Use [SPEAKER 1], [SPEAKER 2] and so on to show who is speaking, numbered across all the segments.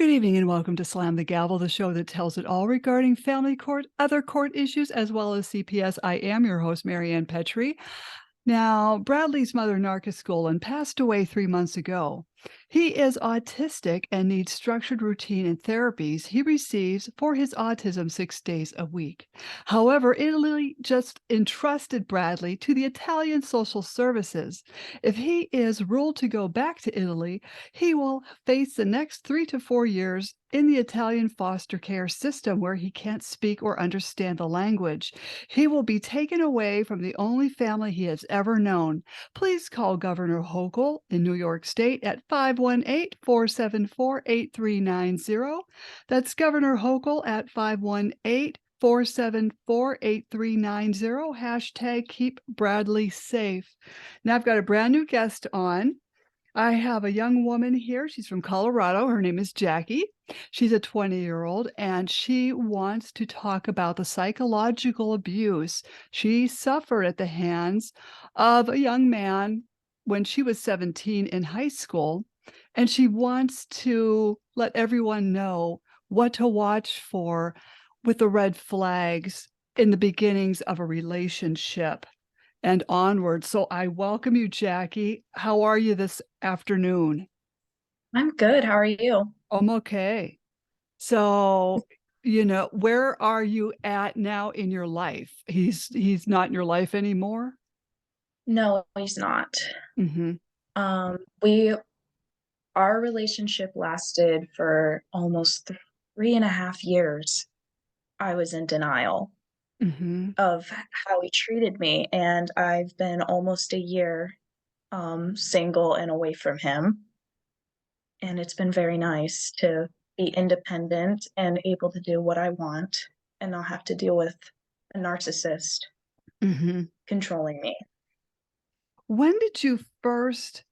[SPEAKER 1] Good evening and welcome to Slam the Gavel, the show that tells it all regarding family court, other court issues, as well as CPS. I am your host, Marianne Petrie. Now, Bradley's mother, Narcissist, passed away 3 months ago. He is autistic and needs structured routine and therapies he receives for his autism 6 days a week. However, Italy just entrusted Bradley to the Italian social services. If he is ruled to go back to Italy, he will face the next 3 to 4 years in the Italian foster care system where he can't speak or understand the language. He will be taken away from the only family he has ever known. Please call Governor Hochul in New York State at 518-474-8390. That's Governor Hochul at 518-474-8390. Hashtag keep Bradley safe. Now I've got a brand new guest on. I have a young woman here. She's from Colorado. Her name is Jackie. She's a 20-year-old, and she wants to talk about the psychological abuse she suffered at the hands of a young man when she was 17 in high school. And she wants to let everyone know what to watch for with the red flags in the beginnings of a relationship and onward. So I welcome you, Jackie. How are you this afternoon?
[SPEAKER 2] I'm good. How are you?
[SPEAKER 1] I'm okay. So, where are you at now in your life? He's not in your life anymore?
[SPEAKER 2] No, he's not.
[SPEAKER 1] Mhm.
[SPEAKER 2] We our relationship lasted for almost 3.5 years. I was in denial
[SPEAKER 1] Mhm.
[SPEAKER 2] of how he treated me, and I've been almost a year single and away from him. And it's been very nice to be independent and able to do what I want and not have to deal with a narcissist
[SPEAKER 1] Mhm.
[SPEAKER 2] controlling me.
[SPEAKER 1] When did you first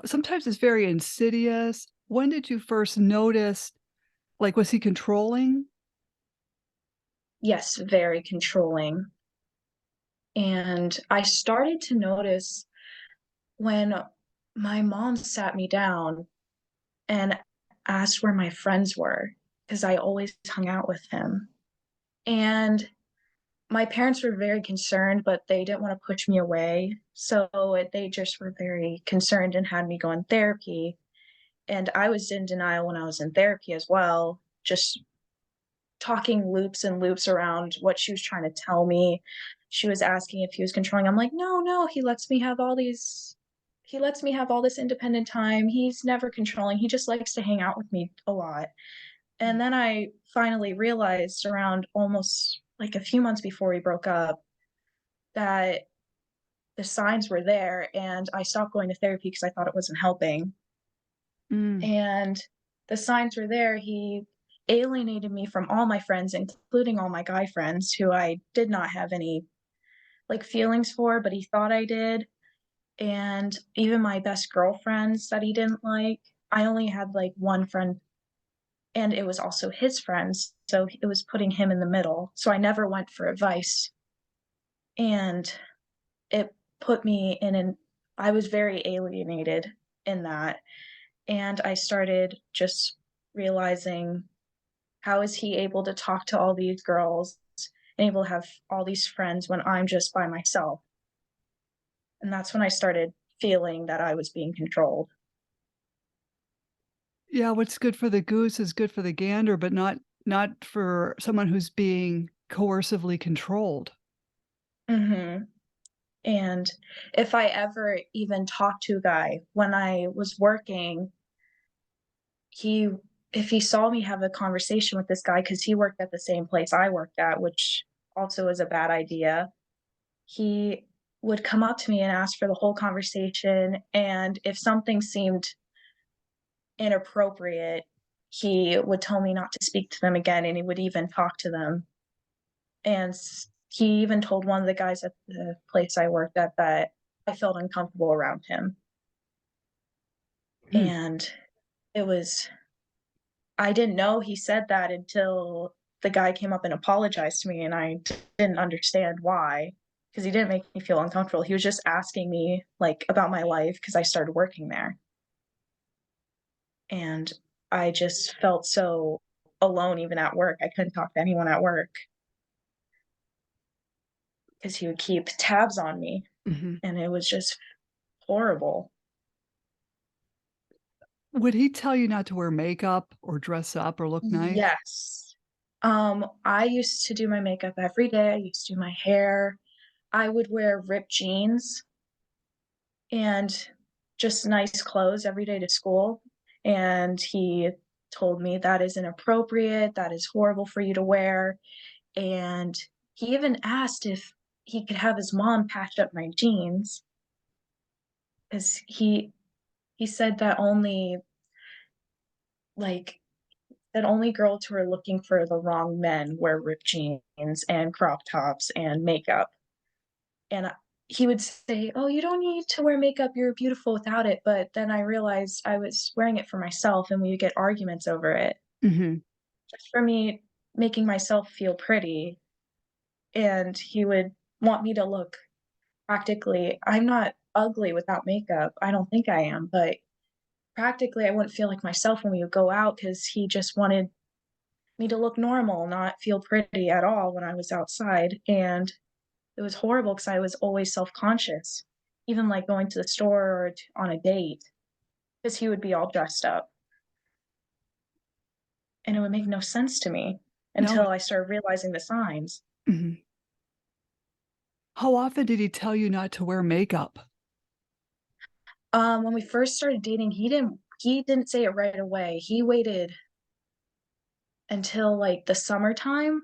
[SPEAKER 1] sometimes it's very insidious. When did you first notice, like, was he controlling?
[SPEAKER 2] Yes, very controlling. And I started to notice when my mom sat me down and asked where my friends were, because I always hung out with him. And my parents were very concerned, but they didn't want to push me away. So they just were very concerned and had me go in therapy. And I was in denial when I was in therapy as well, just talking loops and loops around what she was trying to tell me. She was asking if he was controlling. I'm like, no, no, he lets me have all this independent time. He's never controlling. He just likes to hang out with me a lot. And then I finally realized around almost like a few months before we broke up that the signs were there, and I stopped going to therapy because I thought it wasn't helping.
[SPEAKER 1] Mm.
[SPEAKER 2] And the signs were there. He alienated me from all my friends, including all my guy friends who I did not have any like feelings for, but he thought I did. And even my best girlfriends that he didn't like. I only had like one friend, and it was also his friends. So it was putting him in the middle. So I never went for advice. And it put me in an, I was very alienated in that. And I started just realizing, how is he able to talk to all these girls and able to have all these friends when I'm just by myself? And that's when I started feeling that I was being controlled.
[SPEAKER 1] Yeah, what's good for the goose is good for the gander, but not for someone who's being coercively controlled.
[SPEAKER 2] Hmm. And if I ever even talked to a guy when I was working, he, if he saw me have a conversation with this guy, because he worked at the same place I worked at, which also is a bad idea, he would come up to me and ask for the whole conversation. And if something seemed inappropriate, he would tell me not to speak to them again, and he would even talk to them. And he even told one of the guys at the place I worked at that I felt uncomfortable around him.
[SPEAKER 1] Hmm.
[SPEAKER 2] And it was, I didn't know he said that until the guy came up and apologized to me, and I didn't understand why, because he didn't make me feel uncomfortable. He was just asking me like about my life because I started working there. And I just felt so alone even at work. I couldn't talk to anyone at work because he would keep tabs on me,
[SPEAKER 1] Mhm.
[SPEAKER 2] and it was just horrible.
[SPEAKER 1] Would he tell you not to wear makeup or dress up or look nice?
[SPEAKER 2] Yes. I used to do my makeup every day. I used to do my hair. I would wear ripped jeans and just nice clothes every day to school. And he told me that is inappropriate. That is horrible for you to wear. And he even asked if he could have his mom patch up my jeans because he said that like only girls who are looking for the wrong men wear ripped jeans and crop tops and makeup. And he would say, "Oh, you don't need to wear makeup. You're beautiful without it." But then I realized I was wearing it for myself, and we would get arguments over it,
[SPEAKER 1] Mhm.
[SPEAKER 2] just for me making myself feel pretty. And he would want me to look practically. I'm not ugly without makeup. I don't think I am, but practically, I wouldn't feel like myself when we would go out because he just wanted me to look normal, not feel pretty at all when I was outside. And it was horrible because I was always self-conscious, even, like, going to the store or t on a date, because he would be all dressed up, and it would make no sense to me
[SPEAKER 1] No.
[SPEAKER 2] until I started realizing the signs.
[SPEAKER 1] Mhm. How often did he tell you not to wear makeup?
[SPEAKER 2] When we first started dating, he didn't say it right away. He waited until, like, the summertime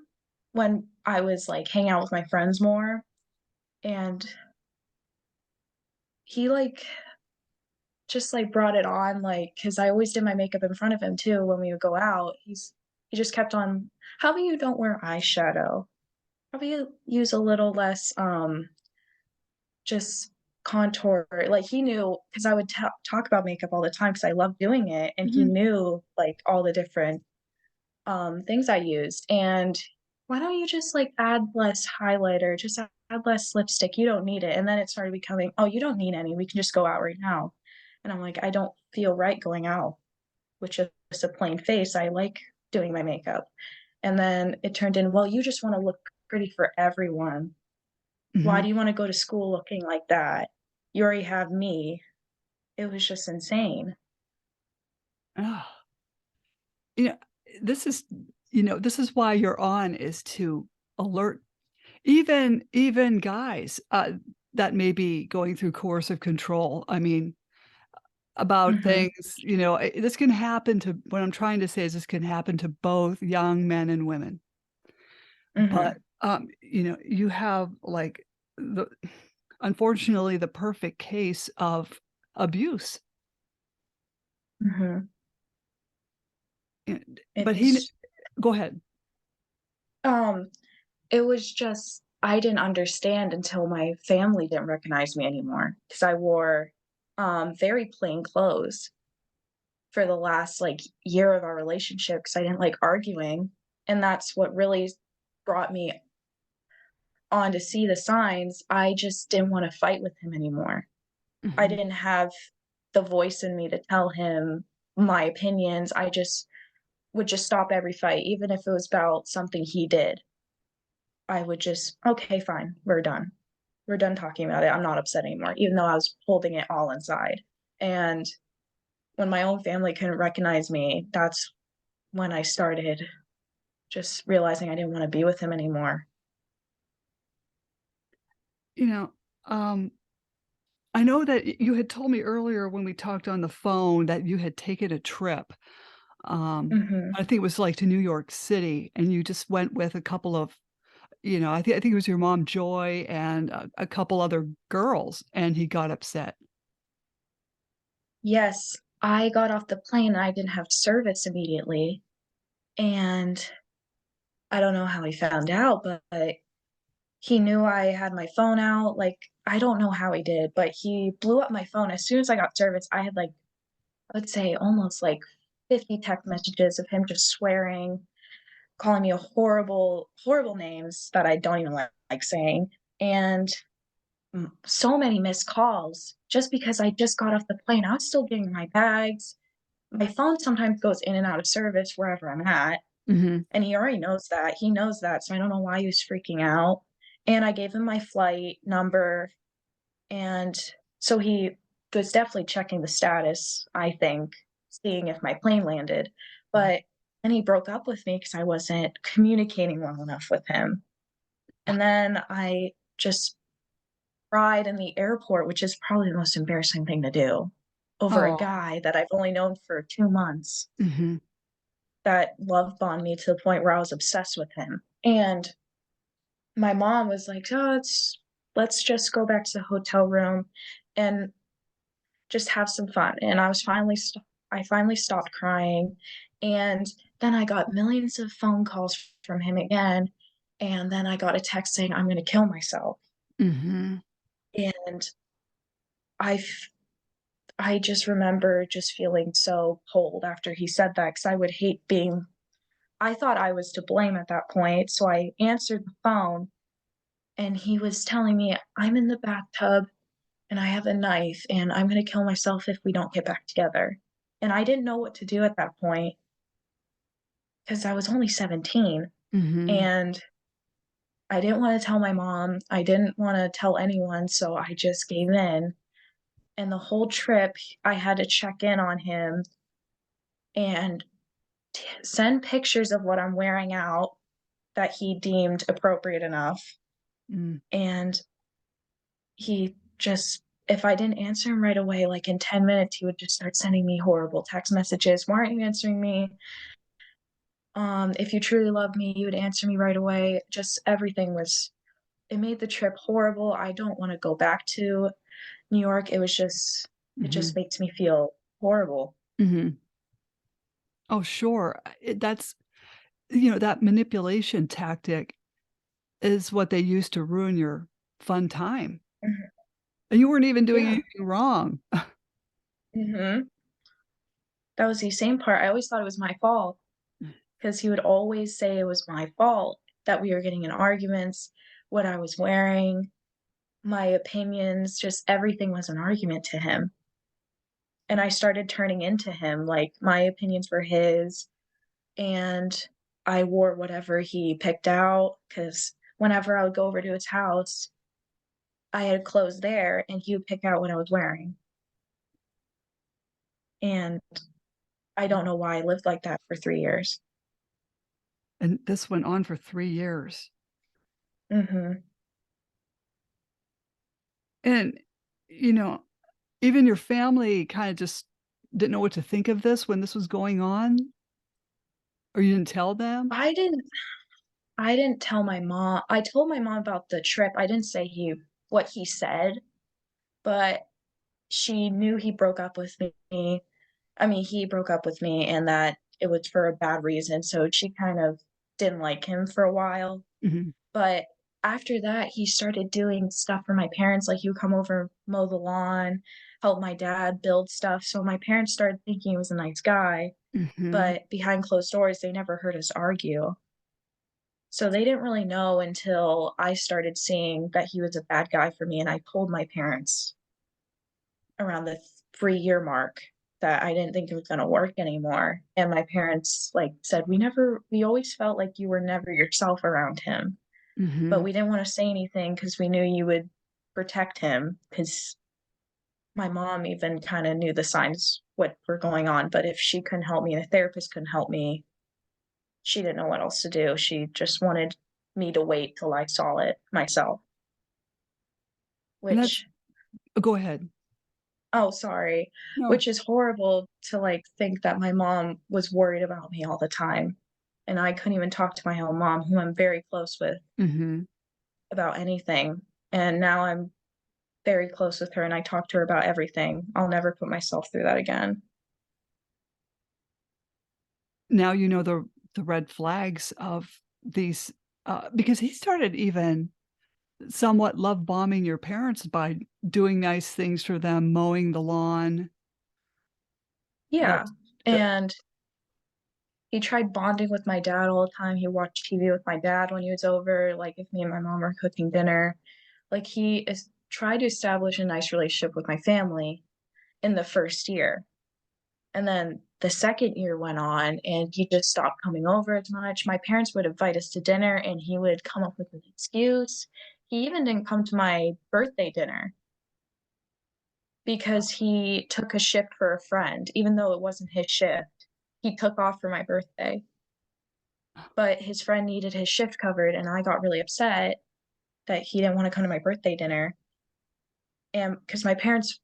[SPEAKER 2] when I was, like, hanging out with my friends more, and he, like, just, like, brought it on, like, because I always did my makeup in front of him too when we would go out. He just kept on, "How about you don't wear eyeshadow? How about you use a little less, just contour?" Like, he knew because I would talk about makeup all the time because I love doing it, and he
[SPEAKER 1] Mhm.
[SPEAKER 2] knew, like, all the different, things I used, and, "Why don't you just, like, add less highlighter? Just add less lipstick, you don't need it." And then it started becoming, "Oh, you don't need any, we can just go out right now." And I'm like, "I don't feel right going out with just a plain face, I like doing my makeup." And then it turned in, "Well, you just wanna look pretty for everyone. Why
[SPEAKER 1] Mhm.
[SPEAKER 2] do you wanna go to school looking like that? You already have me." It was just insane.
[SPEAKER 1] Ugh. You know, this is this is why you're on is to alert even guys, that may be going through coercive control. I mean, about
[SPEAKER 2] Mhm,
[SPEAKER 1] things, this can happen to what I'm trying to say is this can happen to both young men and women. But,
[SPEAKER 2] mhm,
[SPEAKER 1] you have, like, the unfortunately, the perfect case of abuse,
[SPEAKER 2] mhm. It
[SPEAKER 1] but he
[SPEAKER 2] was
[SPEAKER 1] go ahead.
[SPEAKER 2] um, it was just I didn't understand until my family didn't recognize me anymore because I wore, very plain clothes for the last, like, year of our relationship because I didn't like arguing, and that's what really brought me on to see the signs. I just didn't wanna fight with him anymore. I
[SPEAKER 1] Mhm,
[SPEAKER 2] didn't have the voice in me to tell him my opinions. I just would just stop every fight, even if it was about something he did. I would just, "Okay, fine, we're done. We're done talking about it. I'm not upset anymore," even though I was holding it all inside. And when my own family couldn't recognize me, that's when I started just realizing I didn't wanna be with him anymore.
[SPEAKER 1] you know, um, I know that you had told me earlier when we talked on the phone that you had taken a trip,
[SPEAKER 2] Mhm,
[SPEAKER 1] I think it was, like, to New York City, and you just went with a couple of I think it was your mom, Joy, and a couple other girls, and he got upset.
[SPEAKER 2] yes, I got off the plane, and I didn't have service immediately, and I don't know how he found out, but he knew I had my phone out, like, I don't know how he did, but he blew up my phone. As soon as I got service, I had, like, I would say almost, like, 50 text messages of him just swearing, calling me a horrible, horrible names that I don't even like saying, and so many missed calls just because I just got off the plane. I was still getting my bags. my phone sometimes goes in and out of service wherever I'm at,
[SPEAKER 1] Mhm.
[SPEAKER 2] and he already knows that. He knows that, so I don't know why he was freaking out. And I gave him my flight number, and so he was definitely checking the status, I think, seeing if my plane landed. But then he broke up with me because I wasn't communicating well enough with him. And then I just cried in the airport, which is probably the most embarrassing thing to do, over a
[SPEAKER 1] Oh.
[SPEAKER 2] guy that I've only known for 2 months
[SPEAKER 1] Mhm.
[SPEAKER 2] that love bombed me to the point where I was obsessed with him. And my mom was like, "Oh, let's just go back to the hotel room and just have some fun." And I finally stopped crying, and then I got millions of phone calls from him again, and then I got a text saying, "I'm gonna kill myself."
[SPEAKER 1] Mhm.
[SPEAKER 2] And I f I just remember just feeling so cold after he said that, because I would hate being I thought I was to blame at that point, so I answered the phone, and he was telling me, "I'm in the bathtub, and I have a knife, and I'm gonna kill myself if we don't get back together." And I didn't know what to do at that point because I was only 17,
[SPEAKER 1] Mhm.
[SPEAKER 2] and I didn't wanna tell my mom, I didn't wanna tell anyone, so I just gave in, and the whole trip, I had to check in on him and send pictures of what I'm wearing out that he deemed appropriate enough,
[SPEAKER 1] Mm.
[SPEAKER 2] and he just if I didn't answer him right away, like, in 10 minutes, he would just start sending me horrible text messages, "Why aren't you answering me? If you truly love me, you would answer me right away." Just everything was it made the trip horrible. I don't wanna go back to New York. It just
[SPEAKER 1] Mhm.
[SPEAKER 2] makes me feel horrible.
[SPEAKER 1] Mhm. Oh, sure. That's that manipulation tactic is what they use to ruin your fun time,
[SPEAKER 2] Mhm.
[SPEAKER 1] and you weren't even doing
[SPEAKER 2] Yeah.
[SPEAKER 1] anything wrong.
[SPEAKER 2] Mhm. That was the same part. I always thought it was my fault, because he would always say it was my fault that we were getting in arguments, what I was wearing, my opinions, just everything was an argument to him. And I started turning into him, like, my opinions were his, and I wore whatever he picked out. Because whenever I would go over to his house, I had clothes there, and he would pick out what I was wearing, and I don't know why I lived like that for 3 years.
[SPEAKER 1] And this went on for 3 years.
[SPEAKER 2] Mhm.
[SPEAKER 1] And, you know, even your family kinda just didn't know what to think of this when this was going on? Or you didn't tell them?
[SPEAKER 2] I didn't I didn't tell my mom. I told my mom about the trip. I didn't say he what he said, but she knew he broke up with me. I mean, he broke up with me and that it was for a bad reason, so she kind of didn't like him for a while.
[SPEAKER 1] Mhm.
[SPEAKER 2] But after that, he started doing stuff for my parents, like, he would come over, mow the lawn, help my dad build stuff, so my parents started thinking he was a nice guy,
[SPEAKER 1] Mhm.
[SPEAKER 2] but behind closed doors, they never heard us argue. So they didn't really know until I started seeing that he was a bad guy for me, and I told my parents around the 3-year mark that I didn't think it was gonna work anymore, and my parents, like, said, we always felt like you were never yourself around him, but
[SPEAKER 1] Mhm.
[SPEAKER 2] we didn't wanna say anything because we knew you would protect him. Because my mom even kinda knew the signs, what were going on, but if she couldn't help me and a therapist couldn't help me, she didn't know what else to do. She just wanted me to wait till I saw it myself,
[SPEAKER 1] And that's
[SPEAKER 2] which
[SPEAKER 1] go ahead.
[SPEAKER 2] oh, sorry,
[SPEAKER 1] No.
[SPEAKER 2] which is horrible to, like, think that my mom was worried about me all the time, and I couldn't even talk to my own mom, who I'm very close with,
[SPEAKER 1] Mhm.
[SPEAKER 2] about anything, and now I'm very close with her, and I talk to her about everything. I'll never put myself through that again.
[SPEAKER 1] Now you know the red flags of these, because he started even somewhat love bombing your parents by doing nice things for them, mowing the lawn.
[SPEAKER 2] Yeah,
[SPEAKER 1] That's the
[SPEAKER 2] and he tried bonding with my dad all the time. He watched TV with my dad when he was over, like, if me and my mom were cooking dinner. Like, he is tried to establish a nice relationship with my family in the first year, and then the second year went on and he just stopped coming over as much. My parents would invite us to dinner and he would come up with an excuse. He even didn't come to my birthday dinner because he took a shift for a friend, even though it wasn't his shift. He took off for my birthday, but his friend needed his shift covered, and I got really upset that he didn't want to come to my birthday dinner. And because my parents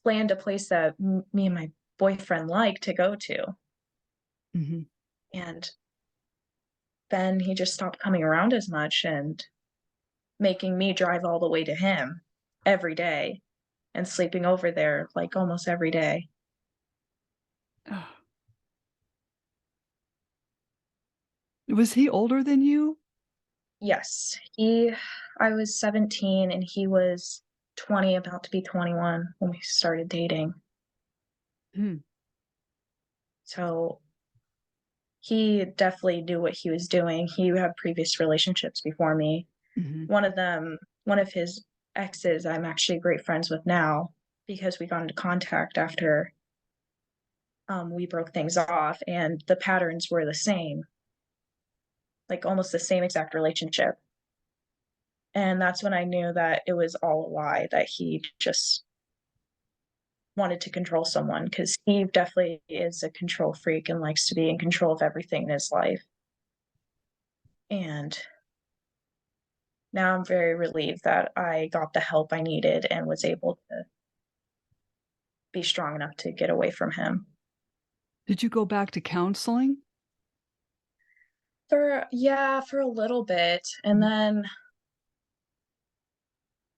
[SPEAKER 2] planned a place that me and my boyfriend like to go to,
[SPEAKER 1] Mhm.
[SPEAKER 2] and then he just stopped coming around as much and making me drive all the way to him every day and sleeping over there like almost every day.
[SPEAKER 1] Ugh. Was he older than you?
[SPEAKER 2] Yes, I was 17 and he was 20, about to be 21 when we started dating.
[SPEAKER 1] Hmm.
[SPEAKER 2] So he definitely knew what he was doing. He had previous relationships before me.
[SPEAKER 1] Mhm.
[SPEAKER 2] One of his exes, I'm actually great friends with now because we got into contact after we broke things off, and the patterns were the same, like almost the same exact relationship. And that's when I knew that it was all a lie, that he just wanted to control someone because he definitely is a control freak and likes to be in control of everything in his life. And now I'm very relieved that I got the help I needed and was able to be strong enough to get away from him.
[SPEAKER 1] Did you go back to counseling?
[SPEAKER 2] For a little bit. And
[SPEAKER 1] Mhm.
[SPEAKER 2] then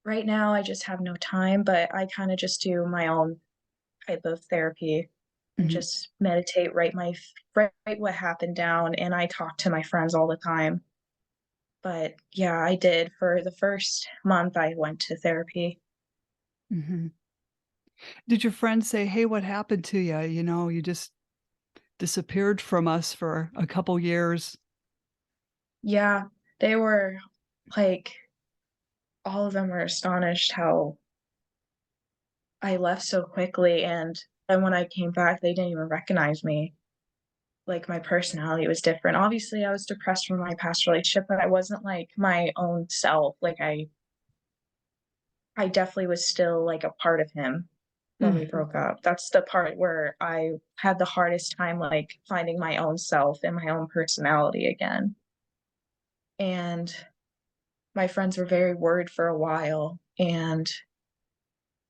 [SPEAKER 2] right now I just have no time, but I kind of just do my own type of therapy and
[SPEAKER 1] Mhm.
[SPEAKER 2] just meditate, write what happened down, and I talk to my friends all the time. But yeah, I did. For the first month, I went to therapy.
[SPEAKER 1] Mhm. Did your friends say, "Hey, what happened to you? You know, you just disappeared from us for a couple years."
[SPEAKER 2] Yeah, they were like, all of them were astonished how I left so quickly. And then when I came back, they didn't even recognize me. Like my personality was different. Obviously, I was depressed from my past relationship, but I wasn't like my own self. I definitely was still like a part of him when we
[SPEAKER 1] Mhm.
[SPEAKER 2] broke up. That's the part where I had the hardest time, like, finding my own self and my own personality again. And my friends were very worried for a while, and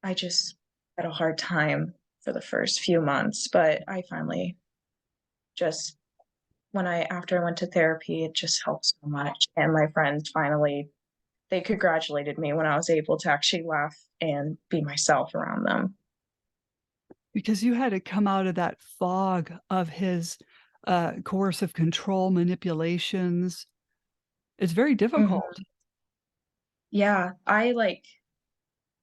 [SPEAKER 2] I just had a hard time for the first few months, but I finally just when I after I went to therapy, it just helped so much, and my friends finally they congratulated me when I was able to actually laugh and be myself around them.
[SPEAKER 1] Because you had to come out of that fog of his, coercive control manipulations. It's very difficult.
[SPEAKER 2] Mhm. Yeah,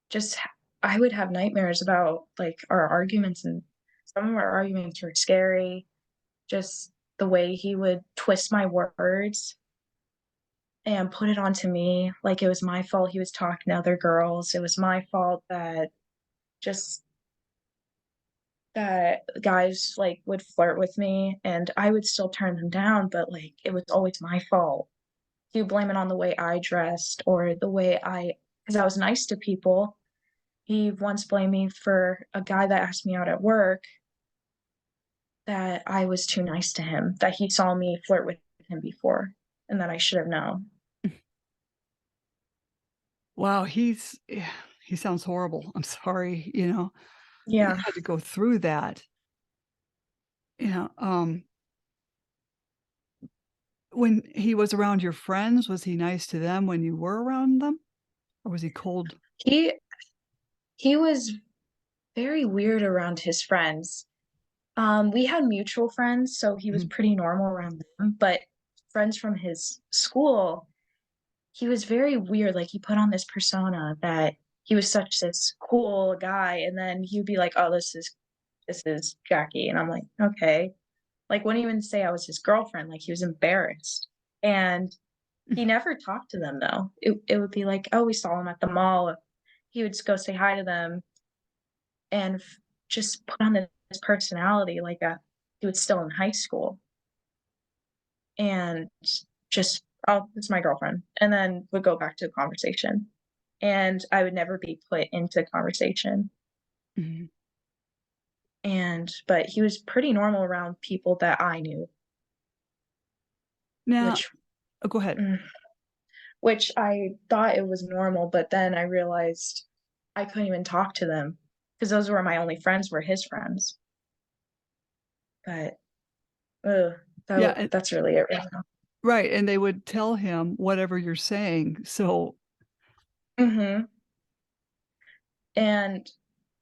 [SPEAKER 2] just I would have nightmares about, like, our arguments, and some of our arguments were scary. Just the way he would twist my words and put it onto me, like it was my fault he was talking to other girls. It was my fault just that guys, like, would flirt with me, and I would still turn them down, but, like, it was always my fault. He would blame it on the way I dressed or the way because I was nice to people. He once blamed me for a guy that asked me out at work, that I was too nice to him, that he saw me flirt with him before, and that I should have known.
[SPEAKER 1] Wow, he sounds horrible. I'm sorry, that you
[SPEAKER 2] Yeah.
[SPEAKER 1] had to go through that. When he was around your friends, was he nice to them when you were around them? Or was he cold?
[SPEAKER 2] He he was very weird around his friends. We had mutual friends, so he was
[SPEAKER 1] Mhm,
[SPEAKER 2] pretty normal around them, but friends from his school, he was very weird. Like, he put on this persona that he was such this cool guy, and then he'd be like, "Oh, this is Jackie," and I'm like, "Okay." Like, wouldn't even say I was his girlfriend, like, he was embarrassed, and he never talked to them, though. It would be like, "Oh, we saw him at the mall." He would just go say hi to them and just put on this personality like that. he was still in high school and just, "Oh, it's my girlfriend," and then would go back to the conversation, and I would never be put into conversation,
[SPEAKER 1] Mhm.
[SPEAKER 2] but he was pretty normal around people that I knew,
[SPEAKER 1] Now
[SPEAKER 2] which
[SPEAKER 1] oh, go ahead.
[SPEAKER 2] mm, which I thought it was normal, but then I realized I couldn't even talk to them because those were my only friends were his friends, but, ugh,
[SPEAKER 1] Yeah, and
[SPEAKER 2] that's really it right now.
[SPEAKER 1] right, and they would tell him whatever you're saying, so
[SPEAKER 2] Mhm. And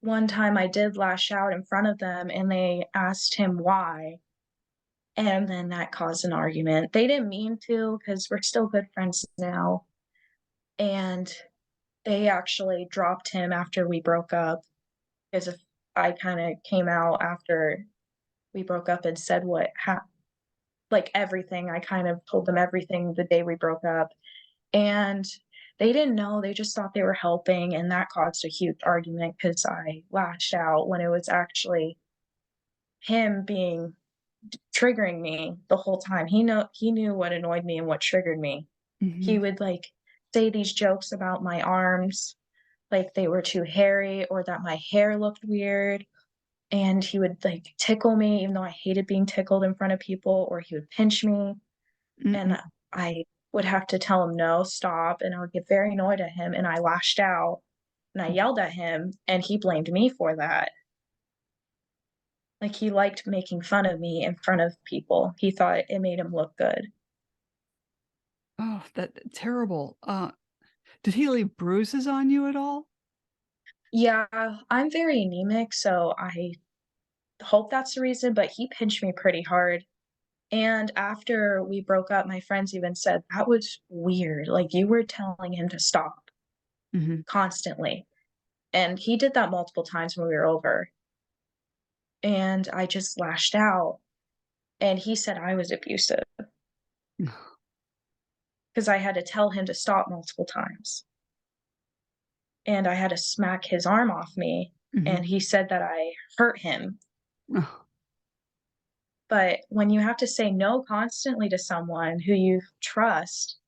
[SPEAKER 2] one time I did lash out in front of them, and they asked him why, and then that caused an argument. They didn't mean to, because 'cause we're still good friends now, and they actually dropped him after we broke up, because if I kinda came out after we broke up and said what like, everything. I kind of told them everything the day we broke up, and they didn't know, they just thought they were helping, and that caused a huge argument because I lashed out when it was actually him being triggering me the whole time. He knew what annoyed me and what triggered me. He
[SPEAKER 1] mhm,
[SPEAKER 2] would, like, say these jokes about my arms, like they were too hairy or that my hair looked weird, and he would, like, tickle me even though I hated being tickled in front of people, or he would pinch me, and
[SPEAKER 1] mm-mm,
[SPEAKER 2] I would have to tell him, "No, stop," and I would get very annoyed at him, and I lashed out, and I
[SPEAKER 1] mm.
[SPEAKER 2] yelled at him, and he blamed me for that. Like, he liked making fun of me in front of people. He thought it made him look good.
[SPEAKER 1] Oh, that terrible. Did he leave bruises on you at all?
[SPEAKER 2] Yeah, I'm very anemic, so I hope that's the reason, but he pinched me pretty hard, and after we broke up, my friends even said, "That was weird, like, you were telling him to stop
[SPEAKER 1] Mhm.
[SPEAKER 2] constantly," and he did that multiple times when we were over, and I just lashed out, and he said I was abusive because I had to tell him to stop multiple times, and I had to smack his arm off me,
[SPEAKER 1] Mhm.
[SPEAKER 2] and he said that I hurt him.
[SPEAKER 1] Oh,
[SPEAKER 2] But when you have to say no constantly to someone who you trust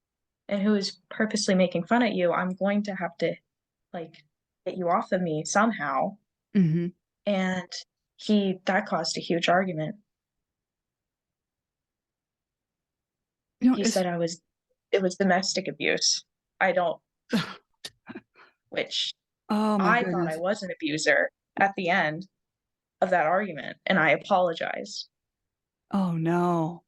[SPEAKER 2] and who is purposely making fun at you, I'm going to have to, like, get you off of me somehow,
[SPEAKER 1] mhm.
[SPEAKER 2] and he that caused a huge argument.
[SPEAKER 1] You know,
[SPEAKER 2] He
[SPEAKER 1] it's
[SPEAKER 2] said it was domestic abuse. I don't which
[SPEAKER 1] oh my
[SPEAKER 2] I thought I
[SPEAKER 1] goodness.
[SPEAKER 2] was an abuser at the end of that argument, and I apologized.
[SPEAKER 1] Oh, no.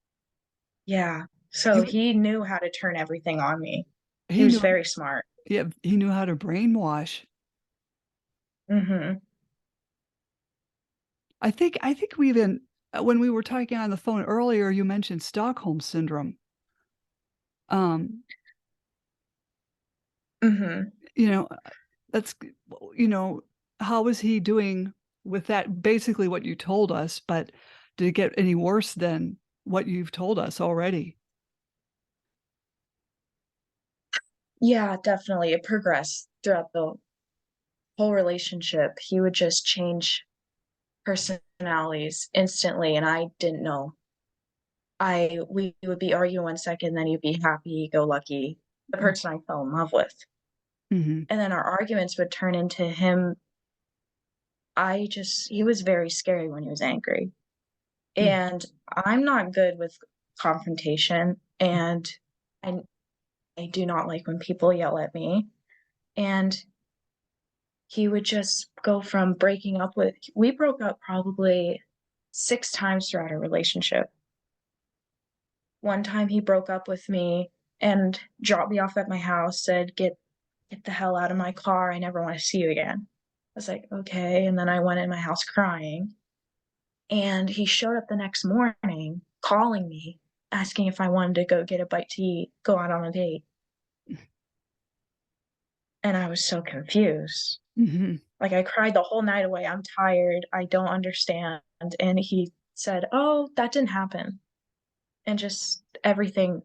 [SPEAKER 2] Yeah.
[SPEAKER 1] He
[SPEAKER 2] So
[SPEAKER 1] would
[SPEAKER 2] he knew how to turn everything on me. He
[SPEAKER 1] he
[SPEAKER 2] was
[SPEAKER 1] knew
[SPEAKER 2] very smart.
[SPEAKER 1] yeah, he knew how to brainwash.
[SPEAKER 2] Mhm.
[SPEAKER 1] I think we even when we were talking on the phone earlier, you mentioned Stockholm syndrome. Um,
[SPEAKER 2] Mhm.
[SPEAKER 1] you know, that's you know, how was he doing with that basically what you told us, but did it get any worse than what you've told us already?
[SPEAKER 2] Yeah, definitely. It progressed throughout the whole relationship. He would just change personalities instantly, and I didn't know. We would be arguing 1 second, then he'd be happy go lucky, the
[SPEAKER 1] Mm,
[SPEAKER 2] person I fell in love with.
[SPEAKER 1] mhm,
[SPEAKER 2] And then our arguments would turn into him he was very scary when he was angry.
[SPEAKER 1] mm,
[SPEAKER 2] And I'm not good with confrontation, and I I do not like when people yell at me. And he would just go from breaking up with we broke up probably 6 times throughout our relationship. One time he broke up with me and dropped me off at my house, said, Get the hell out of my car, I never wanna see you again." I was like, "Okay," and then I went in my house crying, and he showed up the next morning calling me, asking if I wanted to go get a bite to eat, go out on a date, and I was so confused.
[SPEAKER 1] mhm.
[SPEAKER 2] Like, I cried the whole night away, "I'm tired, I don't understand," and he said, "Oh, that didn't happen," and just everything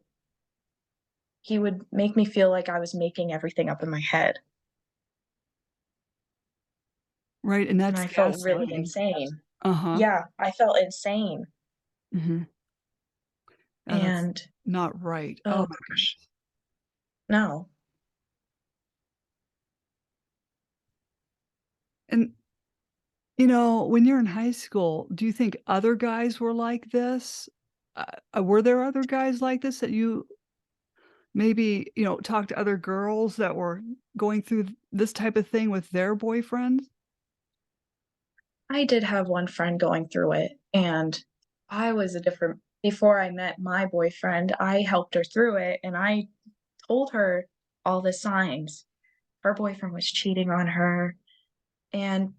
[SPEAKER 2] he would make me feel like I was making everything up in my head,
[SPEAKER 1] Right, and
[SPEAKER 2] and
[SPEAKER 1] that's
[SPEAKER 2] I felt really
[SPEAKER 1] gaslighting.
[SPEAKER 2] insane.
[SPEAKER 1] Uh-huh.
[SPEAKER 2] Yeah, I felt insane.
[SPEAKER 1] Mhm. Oh, that's
[SPEAKER 2] And
[SPEAKER 1] not right. Oh
[SPEAKER 2] oh
[SPEAKER 1] my
[SPEAKER 2] gosh,
[SPEAKER 1] goodness.
[SPEAKER 2] no.
[SPEAKER 1] And, when you're in high school, do you think other guys were like this? Were there other guys like this that you maybe, talked to other girls that were going through this type of thing with their boyfriends?
[SPEAKER 2] I did have one friend going through it, and I was a different before I met my boyfriend, I helped her through it, and I told her all the signs. Her boyfriend was cheating on her and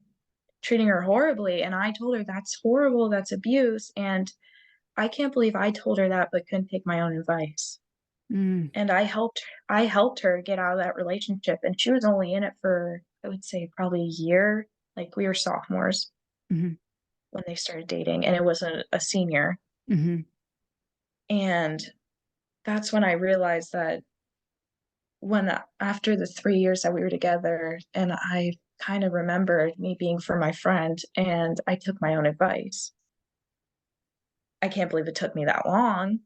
[SPEAKER 2] treating her horribly, and I told her, "That's horrible, that's abuse," and I can't believe I told her that but couldn't take my own advice.
[SPEAKER 1] Mm,
[SPEAKER 2] And I helped her get out of that relationship, and she was only in it for, I would say, probably a year, like, we were sophomores
[SPEAKER 1] mhm,
[SPEAKER 2] when they started dating, and it was a senior,
[SPEAKER 1] mhm,
[SPEAKER 2] and that's when I realized that when after the 3 years that we were together, and I kind of remembered me being for my friend, and I took my own advice. I can't believe it took me that long.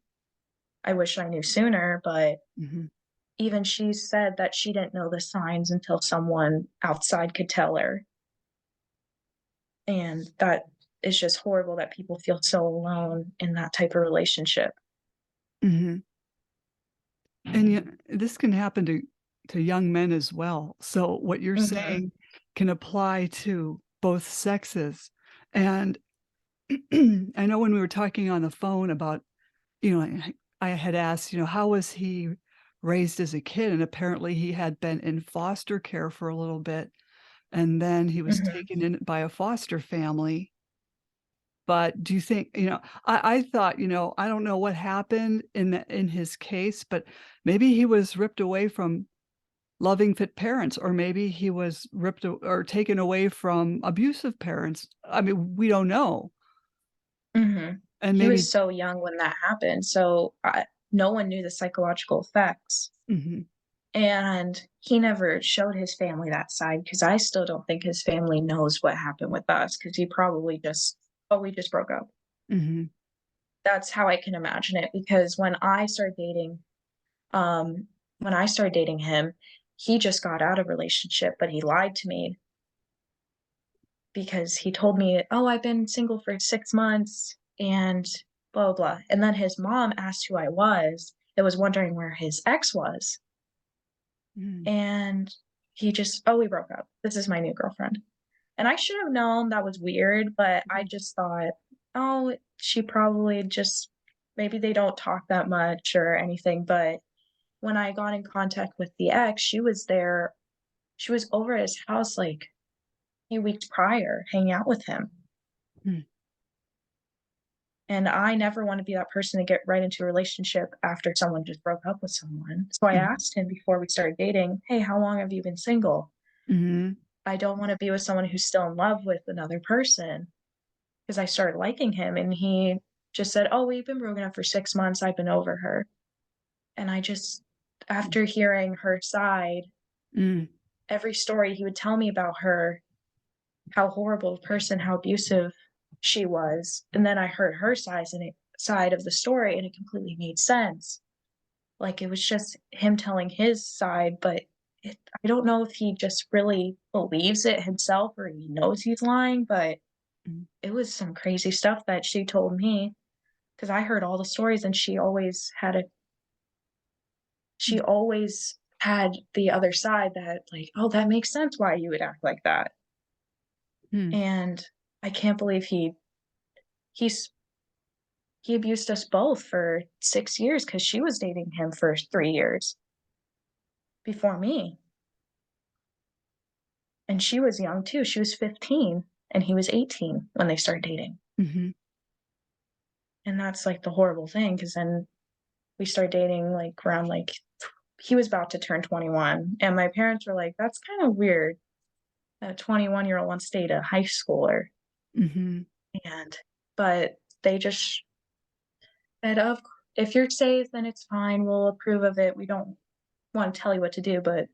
[SPEAKER 2] I wish I knew sooner, but
[SPEAKER 1] mhm,
[SPEAKER 2] even she said that she didn't know the signs until someone outside could tell her, and that is just horrible that people feel so alone in that type of relationship.
[SPEAKER 1] mhm. And this can happen to young men as well. So what you're
[SPEAKER 2] Mhm,
[SPEAKER 1] saying can apply to both sexes. And I know when we were talking on the phone about, I had asked, how was he raised as a kid? And apparently he had been in foster care for a little bit, and then he was
[SPEAKER 2] mhm,
[SPEAKER 1] taken in by a foster family. But do you think, I thought, I don't know what happened in his case, but maybe he was ripped away from loving fit parents, or maybe he was ripped or taken away from abusive parents. I mean, we don't know.
[SPEAKER 2] mhm.
[SPEAKER 1] And
[SPEAKER 2] He was
[SPEAKER 1] maybe.
[SPEAKER 2] so young when that happened, so no one knew the psychological effects,
[SPEAKER 1] Mhm,
[SPEAKER 2] and he never showed his family that side because I still don't think his family knows what happened with us because he probably just, "Oh, we just broke up."
[SPEAKER 1] mhm,
[SPEAKER 2] That's how I can imagine it because um, when I started dating him, he just got out of relationship, but he lied to me because he told me, "Oh, I've been single for 6 months and blah, blah, blah." And then his mom asked who I was wondering where his ex was.
[SPEAKER 1] mhm,
[SPEAKER 2] And he just, "Oh, we broke up. This is my new girlfriend." And I should have known that was weird, but I
[SPEAKER 1] mhm,
[SPEAKER 2] just thought, "Oh, she probably just maybe they don't talk that much or anything." But when I got in contact with the ex, she was over at his house, like, a few weeks prior, hanging out with him,
[SPEAKER 1] mhm,
[SPEAKER 2] and I never wanna be that person to get right into a relationship after someone just broke up with someone. So I
[SPEAKER 1] mhm,
[SPEAKER 2] asked him before we started dating, "Hey, how long have you been single?
[SPEAKER 1] mhm,
[SPEAKER 2] I don't wanna be with someone who's still in love with another person," because I started liking him, and he just said, "Oh, we've been broken up for 6 months, I've been over her." And I just after hearing her side,
[SPEAKER 1] mm,
[SPEAKER 2] every story he would tell me about her, how horrible a person, how abusive she was, and then I heard her side of the story, and it completely made sense. Like, it was just him telling his side, but I don't know if he just really believes it himself or he knows he's lying, but
[SPEAKER 1] mm,
[SPEAKER 2] it was some crazy stuff that she told me because I heard all the stories, and she
[SPEAKER 1] mm,
[SPEAKER 2] always had the other side that, like, "Oh, that makes sense why you would act like that."
[SPEAKER 1] mm,
[SPEAKER 2] And I can't believe he's he abused us both for 6 years because she was dating him for 3 years before me, and she was young too, she was 15, and he was 18 when they started dating,
[SPEAKER 1] mhm,
[SPEAKER 2] and that's, like, the horrible thing. Because then we started dating, like, around, like, he was about to turn 21, and my parents were like, "That's kinda weird that a 21-year-old wants to date a high schooler,"
[SPEAKER 1] mhm,
[SPEAKER 2] and but they just said, if you're safe, then it's fine, we'll approve of it, we don't wanna tell you what to do," but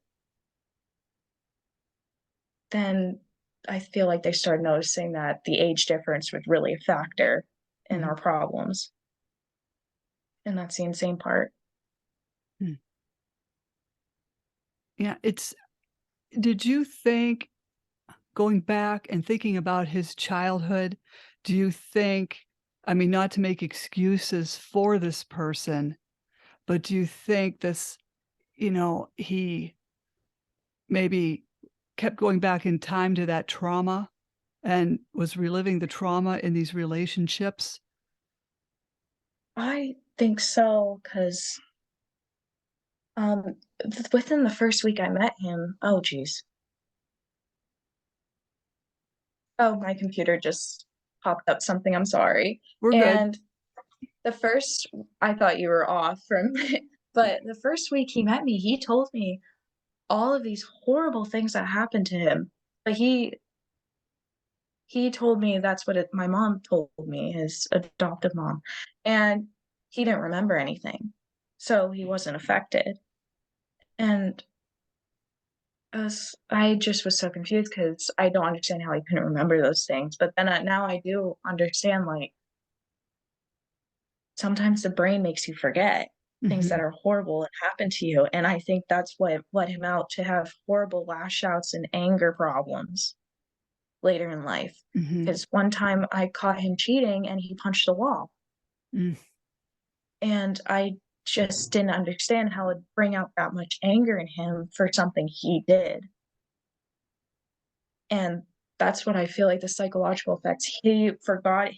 [SPEAKER 2] then I feel like they started noticing that the age difference was really a factor, in
[SPEAKER 1] Mhm.
[SPEAKER 2] our problems, and that's the insane part.
[SPEAKER 1] Mm. Yeah, it's did you think going back and thinking about his childhood, do you think I mean, not to make excuses for this person, but do you think this he maybe kept going back in time to that trauma and was reliving the trauma in these relationships?
[SPEAKER 2] I think so, 'cause, within the first week I met him, oh, geez. Oh, my computer just popped up something, I'm sorry.
[SPEAKER 1] We're good.
[SPEAKER 2] And the first I thought you were off from but the first week he met me, he told me all of these horrible things that happened to him, but he told me that's what my mom told me, his adoptive mom, and he didn't remember anything, so he wasn't affected, and I just was so confused because I don't understand how he couldn't remember those things, but then, now I do understand, like, sometimes the brain makes you forget things that
[SPEAKER 1] Mhm,
[SPEAKER 2] are horrible and happen to you, and I think that's what led him out to have horrible lash outs and anger problems later in life.
[SPEAKER 1] mhm,
[SPEAKER 2] Because one time I caught him cheating and he punched the wall,
[SPEAKER 1] mm.
[SPEAKER 2] and I just didn't understand how it'd bring out that much anger in him for something he did, and that's what I feel like the psychological effects. He forgot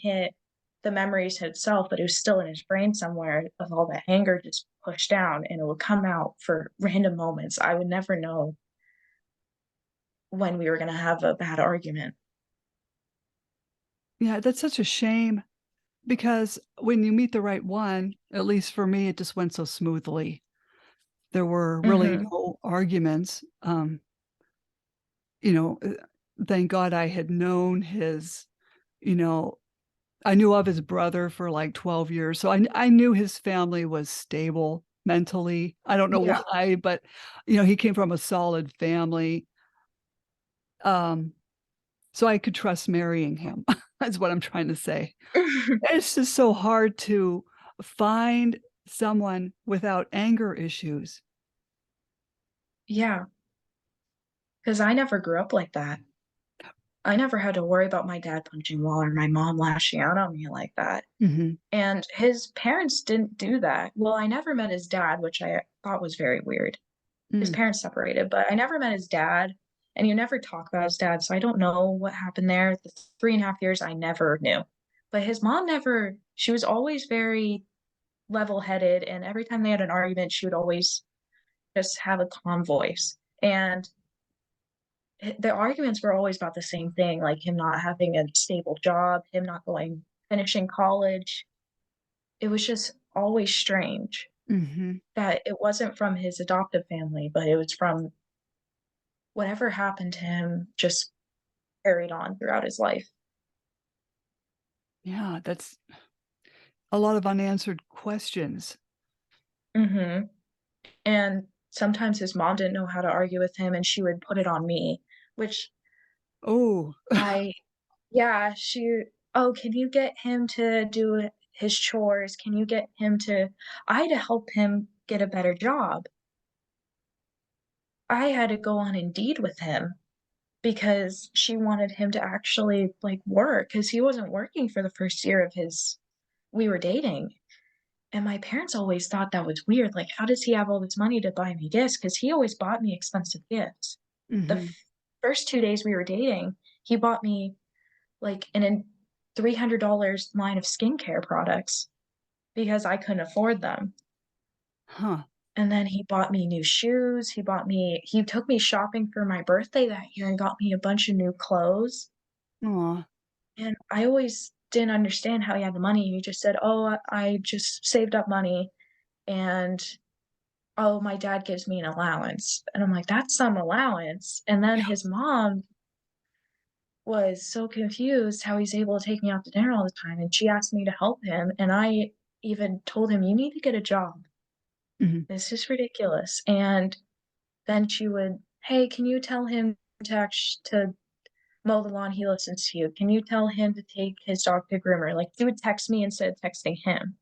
[SPEAKER 2] the memories himself, but it was still in his brain somewhere of all the anger just pushed down, and it would come out for random moments. I would never know when we were gonna have a bad argument.
[SPEAKER 1] Yeah, that's such a shame because when you meet the right one, at least for me, it just went so smoothly. There were really
[SPEAKER 2] Mhm.
[SPEAKER 1] no arguments, you know, thank God I had known you know I knew of his brother for, like, 12 years, so I knew his family was stable mentally. I don't know
[SPEAKER 2] Yeah.
[SPEAKER 1] why, but, he came from a solid family, um, so I could trust marrying him, is what I'm trying to say. It's just so hard to find someone without anger issues.
[SPEAKER 2] Yeah, because I never grew up like that. I never had to worry about my dad punching a wall or my mom lashing out on me like that.
[SPEAKER 1] Mhm.
[SPEAKER 2] And his parents didn't do that. Well, I never met his dad, which I thought was very weird. His
[SPEAKER 1] Mm,
[SPEAKER 2] parents separated, but I never met his dad, and you never talk about his dad, so I don't know what happened there. The 3.5 years, I never knew. But his mom never she was always very level-headed, and every time they had an argument, she would always just have a calm voice. And the arguments were always about the same thing, like him not having a stable job, him not finishing college. It was just always strange
[SPEAKER 1] mhm.
[SPEAKER 2] that it wasn't from his adoptive family, but it was from whatever happened to him just carried on throughout his life.
[SPEAKER 1] Yeah, that's a lot of unanswered questions.
[SPEAKER 2] Mhm. And sometimes his mom didn't know how to argue with him, and she would put it on me, which
[SPEAKER 1] Oh.
[SPEAKER 2] I yeah, "Oh, can you get him to do his chores? Can you get him to" I had to help him get a better job. I had to go on Indeed with him because she wanted him to actually, like, work because he wasn't working for the first year of his we were dating. And my parents always thought that was weird, like, how does he have all this money to buy me gifts? Because he always bought me expensive gifts. The
[SPEAKER 1] Mhm.
[SPEAKER 2] first 2 days we were dating, he bought me, like, an $300 line of skincare products because I couldn't afford them.
[SPEAKER 1] Huh.
[SPEAKER 2] And then he bought me new shoes, he took me shopping for my birthday that year and got me a bunch of new clothes,
[SPEAKER 1] Aw.
[SPEAKER 2] and I always didn't understand how he had the money. He just said, "Oh, I just saved up money, and oh, my dad gives me an allowance." And I'm like, "That's some allowance." And then his mom was so confused how he's able to take me out to dinner all the time, and she asked me to help him, and I even told him, "You need to get a job.
[SPEAKER 1] Mhm.
[SPEAKER 2] This is ridiculous." And then she would, "Hey, can you tell him to mow the lawn, he listens to you. Can you tell him to take his dog to groomer? Like, he would text me instead of texting him.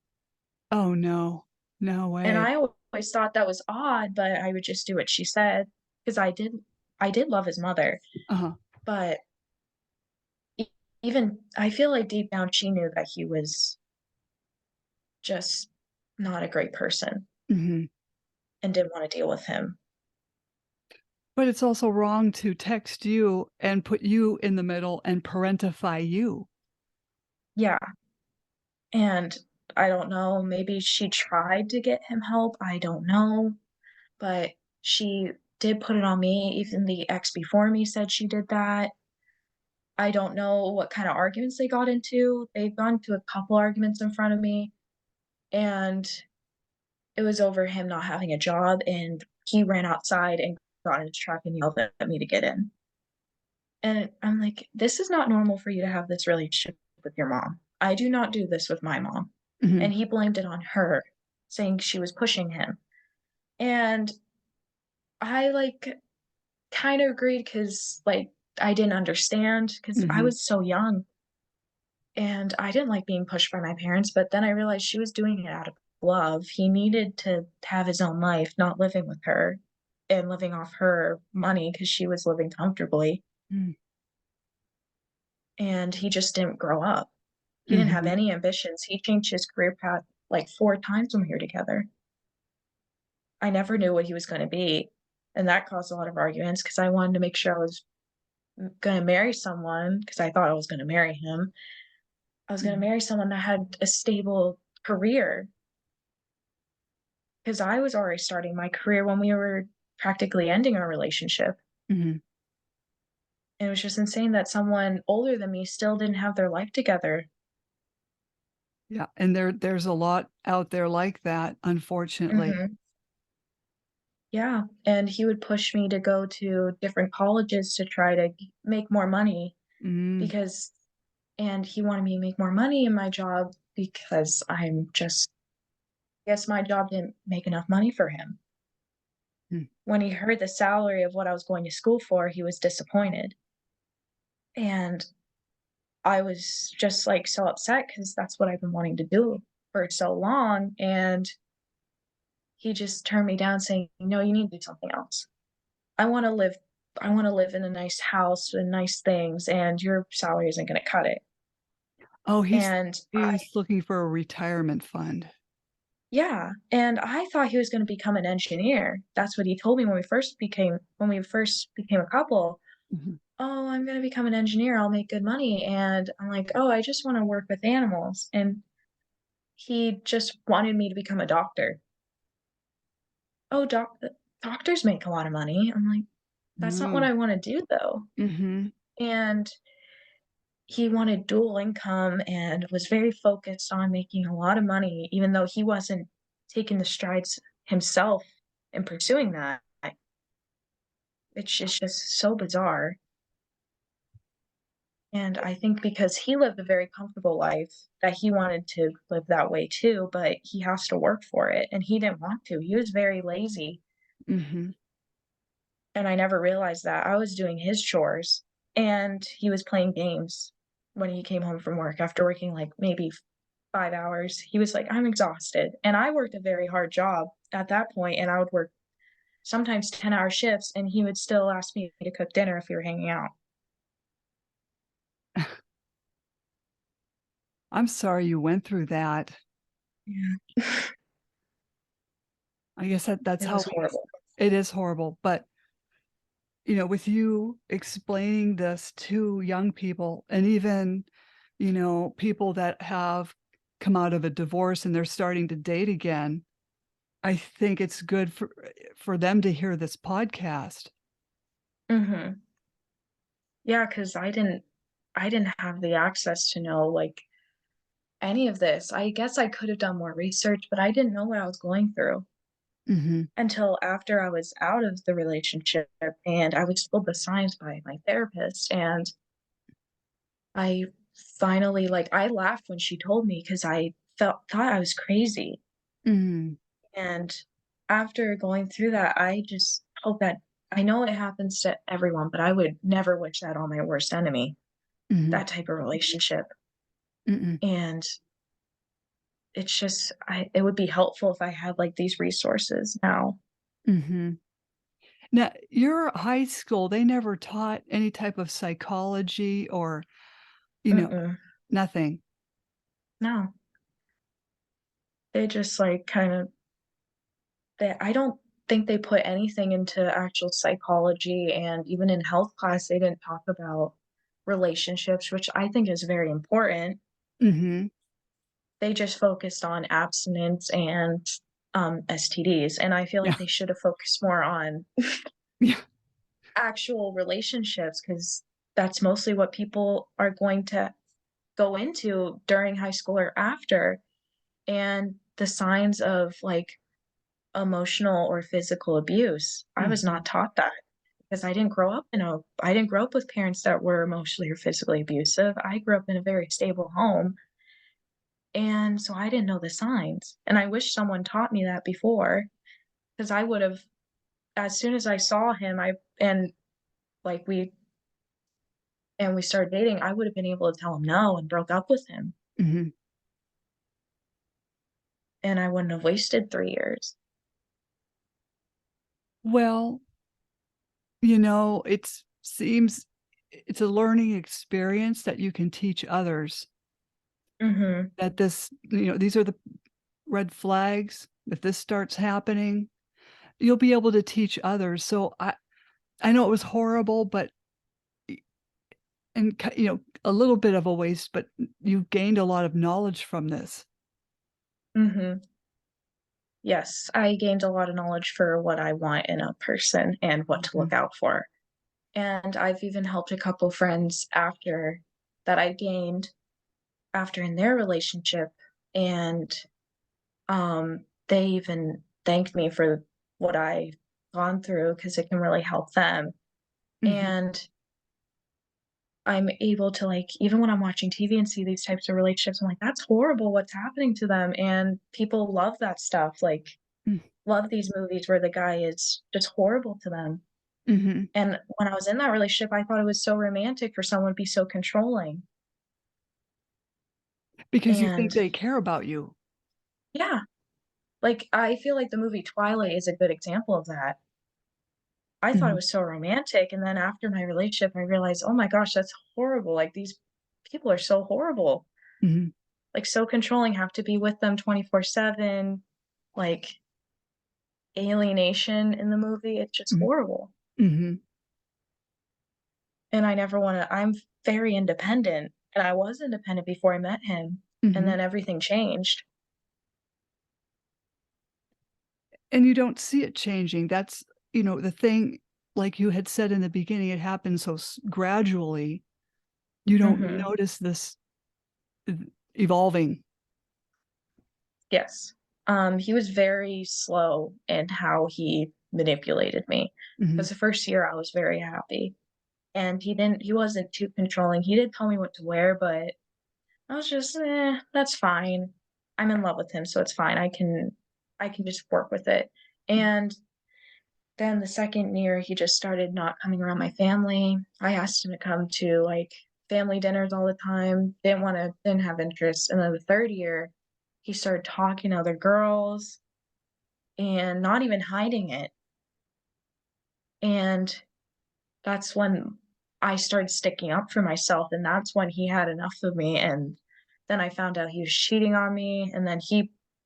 [SPEAKER 1] Oh, no. No
[SPEAKER 2] And
[SPEAKER 1] way.
[SPEAKER 2] I always thought that was odd, but I would just do what she said because I did love his mother,
[SPEAKER 1] Uh-huh.
[SPEAKER 2] but e even I feel like deep down she knew that he was just not a great person
[SPEAKER 1] Mhm.
[SPEAKER 2] and didn't wanna deal with him.
[SPEAKER 1] But it's also wrong to text you and put you in the middle and parentify you.
[SPEAKER 2] Yeah, and I don't know, maybe she tried to get him help, I don't know, but she did put it on me, even the ex before me said she did that. I don't know what kinda arguments they got into. They've gone into a couple arguments in front of me, and it was over him not having a job, and he ran outside and got in his truck and yelled at me to get in. And I'm like, "This is not normal for you to have this relationship with your mom. I do not do this with my mom."
[SPEAKER 1] Mhm.
[SPEAKER 2] And he blamed it on her, saying she was pushing him. And I, like, kinda agreed because I didn't understand because I
[SPEAKER 1] Mhm.
[SPEAKER 2] was so young. And I didn't like being pushed by my parents, but then I realized she was doing it out of love. He needed to have his own life, not living with her and living off her money because she was living comfortably,
[SPEAKER 1] Mm.
[SPEAKER 2] and he just didn't grow up. He didn't have
[SPEAKER 1] Mhm.
[SPEAKER 2] any ambitions. He changed his career path, like, 4 times when we were together. I never knew what he was gonna be, and that caused a lot of arguments because I wanted to make sure I was gonna marry someone because I thought I was gonna marry him. I was gonna
[SPEAKER 1] Mhm.
[SPEAKER 2] marry someone that had a stable career. 'Cause I was already starting my career when we were practically ending our relationship.
[SPEAKER 1] Mhm.
[SPEAKER 2] And it was just insane that someone older than me still didn't have their life together.
[SPEAKER 1] Yeah, and there's a lot out there like that, unfortunately.
[SPEAKER 2] Mhm. Yeah, and he would push me to go to different colleges to try to g make more money
[SPEAKER 1] Mm.
[SPEAKER 2] because and he wanted me to make more money in my job because I'm just guess my job didn't make enough money for him.
[SPEAKER 1] Mm.
[SPEAKER 2] When he heard the salary of what I was going to school for, he was disappointed. And I was just, like, so upset because that's what I've been wanting to do for so long, and he just turned me down saying, "No, you need to do something else. I wanna live I wanna live in a nice house and nice things, and your salary isn't gonna cut it."
[SPEAKER 1] Oh, he's
[SPEAKER 2] And I
[SPEAKER 1] he's looking for a retirement fund.
[SPEAKER 2] Yeah, and I thought he was gonna become an engineer. That's what he told me when we first became a couple.
[SPEAKER 1] Mhm.
[SPEAKER 2] "Oh, I'm gonna become an engineer, I'll make good money," and I'm like, "Oh, I just wanna work with animals," and he just wanted me to become a doctor. "Oh, doctors make a lot of money." I'm like, "That's not what
[SPEAKER 1] Mm.
[SPEAKER 2] I wanna do, though."
[SPEAKER 1] Mhm.
[SPEAKER 2] And he wanted dual income and was very focused on making a lot of money, even though he wasn't taking the strides himself in pursuing that. It's just so bizarre. And I think because he lived a very comfortable life, that he wanted to live that way too, but he has to work for it, and he didn't want to. He was very lazy.
[SPEAKER 1] Mhm.
[SPEAKER 2] And I never realized that. I was doing his chores, and he was playing games when he came home from work after working, like, maybe 5 hours. He was like, "I'm exhausted." And I worked a very hard job at that point, and I would work sometimes 10-hour shifts, and he would still ask me to cook dinner if we were hanging out.
[SPEAKER 1] I'm sorry you went through that.
[SPEAKER 2] Yeah.
[SPEAKER 1] I guess that's
[SPEAKER 2] It
[SPEAKER 1] how
[SPEAKER 2] was horrible.
[SPEAKER 1] it is horrible, but, with you explaining this to young people and even, people that have come out of a divorce and they're starting to date again, I think it's good for them to hear this podcast.
[SPEAKER 2] Mhm. Yeah, 'cause I didn't have the access to know, like, any of this. I guess I could have done more research, but I didn't know what I was going through
[SPEAKER 1] Mhm.
[SPEAKER 2] until after I was out of the relationship, and I was told the signs by my therapist, and I finally I laughed when she told me because I thought I was crazy,
[SPEAKER 1] Mhm.
[SPEAKER 2] and after going through that, I just hope that I know it happens to everyone, but I would never wish that on my worst enemy,
[SPEAKER 1] Mhm.
[SPEAKER 2] that type of relationship.
[SPEAKER 1] Mm-mm.
[SPEAKER 2] And it's just it would be helpful if I had, like, these resources now.
[SPEAKER 1] Mhm. Now, your high school, they never taught any type of psychology or, you know,
[SPEAKER 2] Mm-mm.
[SPEAKER 1] nothing?
[SPEAKER 2] No. They just, like, kinda I don't think they put anything into actual psychology, and even in health class, they didn't talk about relationships, which I think is very important.
[SPEAKER 1] Mhm.
[SPEAKER 2] They just focused on abstinence and, STDs, and I feel like
[SPEAKER 1] Yeah.
[SPEAKER 2] they should have focused more on
[SPEAKER 1] Yeah.
[SPEAKER 2] actual relationships, because that's mostly what people are going to go into during high school or after, and the signs of, like, emotional or physical abuse. I was
[SPEAKER 1] Mhm.
[SPEAKER 2] not taught that because I didn't grow up with parents that were emotionally or physically abusive. I grew up in a very stable home, and so I didn't know the signs, and I wish someone taught me that before, because I would've as soon as I saw him, like, we started dating, I would've been able to tell him no and broke up with him,
[SPEAKER 1] Mhm.
[SPEAKER 2] and I wouldn't have wasted 3 years.
[SPEAKER 1] Well, it seems it's a learning experience that you can teach others
[SPEAKER 2] Mhm,
[SPEAKER 1] that these are the red flags. If this starts happening, you'll be able to teach others. So I know it was horrible, but y and a little bit of a waste, but you gained a lot of knowledge from this.
[SPEAKER 2] mhm. Yes, I gained a lot of knowledge for what I want in a person and what to look
[SPEAKER 1] Mhm.
[SPEAKER 2] out for. And I've even helped a couple friends after that I gained after in their relationship, and, they even thanked me for what I've gone through because it can really help them.
[SPEAKER 1] Mhm.
[SPEAKER 2] And I'm able to, like, even when I'm watching TV and see these types of relationships, I'm like, "That's horrible what's happening to them," and people love that stuff, like,
[SPEAKER 1] Mm.
[SPEAKER 2] love these movies where the guy is just horrible to them.
[SPEAKER 1] Mhm.
[SPEAKER 2] And when I was in that relationship, I thought it was so romantic for someone to be so controlling.
[SPEAKER 1] Because you think
[SPEAKER 2] And
[SPEAKER 1] they care about you.
[SPEAKER 2] yeah, like, I feel like the movie Twilight is a good example of that. I thought it
[SPEAKER 1] Mhm.
[SPEAKER 2] was so romantic, and then after my relationship, I realized, "Oh my gosh, that's horrible, like, these people are so horrible,
[SPEAKER 1] Mhm.
[SPEAKER 2] like, so controlling, have to be with them 24/7, like, alienation in the movie, it's just
[SPEAKER 1] Mhm.
[SPEAKER 2] horrible."
[SPEAKER 1] Mhm.
[SPEAKER 2] And I never I'm very independent, and I was independent before I met him, and
[SPEAKER 1] Mhm.
[SPEAKER 2] then everything changed.
[SPEAKER 1] And you don't see it changing. That's, the thing, like you had said in the beginning, it happens so gradually. You don't
[SPEAKER 2] Mhm.
[SPEAKER 1] notice this evolving.
[SPEAKER 2] Yes. He was very slow in how he manipulated me.
[SPEAKER 1] Mhm.
[SPEAKER 2] Because the first year I was very happy, and he wasn't too controlling. He did tell me what to wear, but I was just, that's fine. I'm in love with him, so it's fine. I can just work with it." And then the second year, he just started not coming around my family. I asked him to come to, like, family dinners all the time, didn't have interest, and then the 3rd year, he started talking to other girls and not even hiding it, and that's when I started sticking up for myself, and that's when he had enough of me, and then I found out he was cheating on me, and then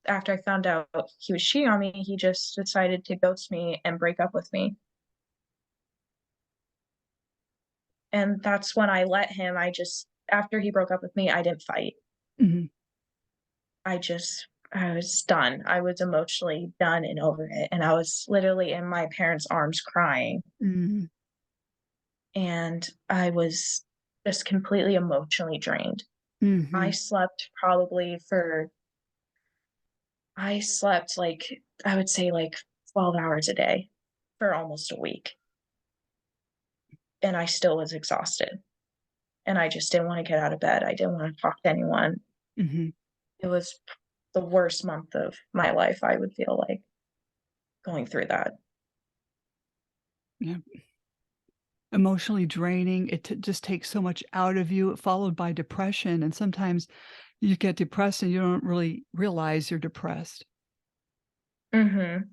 [SPEAKER 2] after I found out he was cheating on me, he just decided to ghost me and break up with me. And that's when I let him. After he broke up with me, I didn't fight.
[SPEAKER 1] Mhm.
[SPEAKER 2] I was done. I was emotionally done and over it, and I was literally in my parents' arms crying,
[SPEAKER 1] Mhm.
[SPEAKER 2] and I was just completely emotionally drained. I
[SPEAKER 1] Mhm.
[SPEAKER 2] slept probably for I slept, like, I would say, like, 12 hours a day for almost a week, and I still was exhausted, and I just didn't wanna get out of bed. I didn't wanna talk to anyone.
[SPEAKER 1] Mhm.
[SPEAKER 2] It was the worst month of my life, I would feel like, going through that.
[SPEAKER 1] Yeah. Emotionally draining. It just takes so much out of you, followed by depression, and sometimes you get depressed and you don't really realize you're depressed.
[SPEAKER 2] Mhm.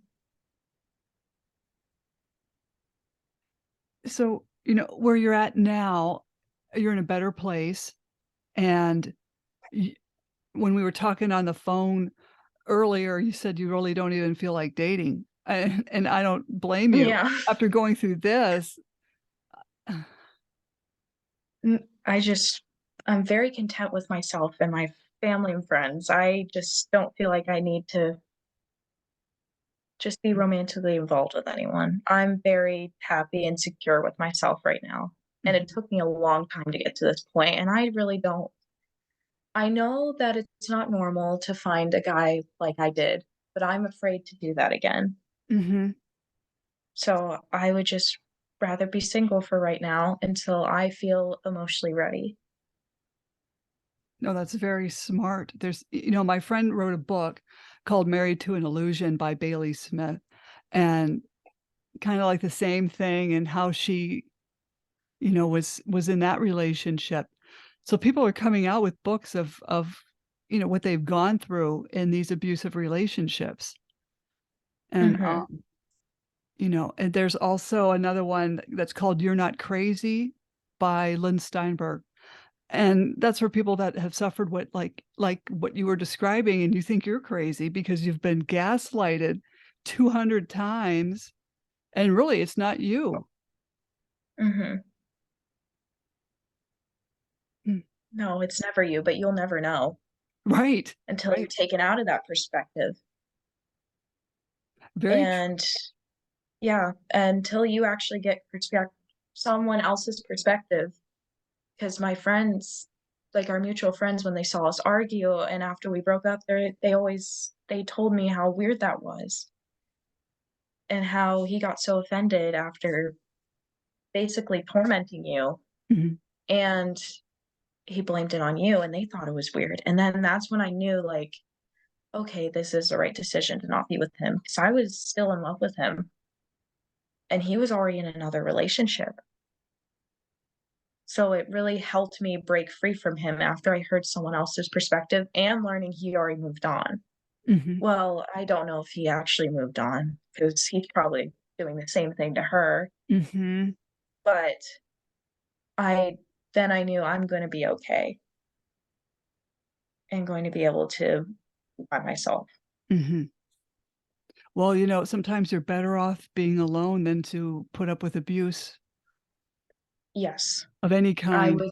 [SPEAKER 1] So, where you're at now, you're in a better place, and y when we were talking on the phone earlier, you said you really don't even feel like dating, and I don't blame you.
[SPEAKER 2] Yeah.
[SPEAKER 1] After going through this.
[SPEAKER 2] I just I'm very content with myself and my family and friends. I just don't feel like I need to just be romantically involved with anyone. I'm very happy and secure with myself right now, and it
[SPEAKER 1] Mhm,
[SPEAKER 2] took me a long time to get to this point, and I really don't I know that it's not normal to find a guy like I did, but I'm afraid to do that again.
[SPEAKER 1] mhm.
[SPEAKER 2] So, I would just rather be single for right now until I feel emotionally ready.
[SPEAKER 1] No, that's very smart. My friend wrote a book called Married to an Illusion by Bailey Smith, and kinda like the same thing and how she, was in that relationship. So people are coming out with books of, what they've gone through in these abusive relationships. And,
[SPEAKER 2] Mhm.
[SPEAKER 1] and there's also another one that's called You're Not Crazy by Lynn Steinberg. And that's for people that have suffered what like what you were describing, and you think you're crazy because you've been gaslighted 200 times, and really it's not you.
[SPEAKER 2] Mhm.
[SPEAKER 1] Mm,
[SPEAKER 2] No, it's never you, but you'll never know
[SPEAKER 1] right,
[SPEAKER 2] until you're
[SPEAKER 1] right.
[SPEAKER 2] taken out of that perspective.
[SPEAKER 1] Very true.
[SPEAKER 2] And yeah, until you actually get someone else's perspective. Because my friends, like our mutual friends, when they saw us argue and after we broke up, they told me how weird that was and how he got so offended after basically tormenting you,
[SPEAKER 1] Mhm,
[SPEAKER 2] and he blamed it on you, and they thought it was weird. And then that's when I knew, like, okay, this is the right decision to not be with him because I was still in love with him and he was already in another relationship. So it really helped me break free from him after I heard someone else's perspective and learning he already moved on.
[SPEAKER 1] mhm,
[SPEAKER 2] Well, I don't know if he actually moved on because he's probably doing the same thing to her,
[SPEAKER 1] mhm,
[SPEAKER 2] but I then I knew I'm gonna be okay and going to be able to be by myself.
[SPEAKER 1] mhm. Well, sometimes you're better off being alone than to put up with abuse
[SPEAKER 2] Yes,
[SPEAKER 1] of any
[SPEAKER 2] I
[SPEAKER 1] kind.
[SPEAKER 2] would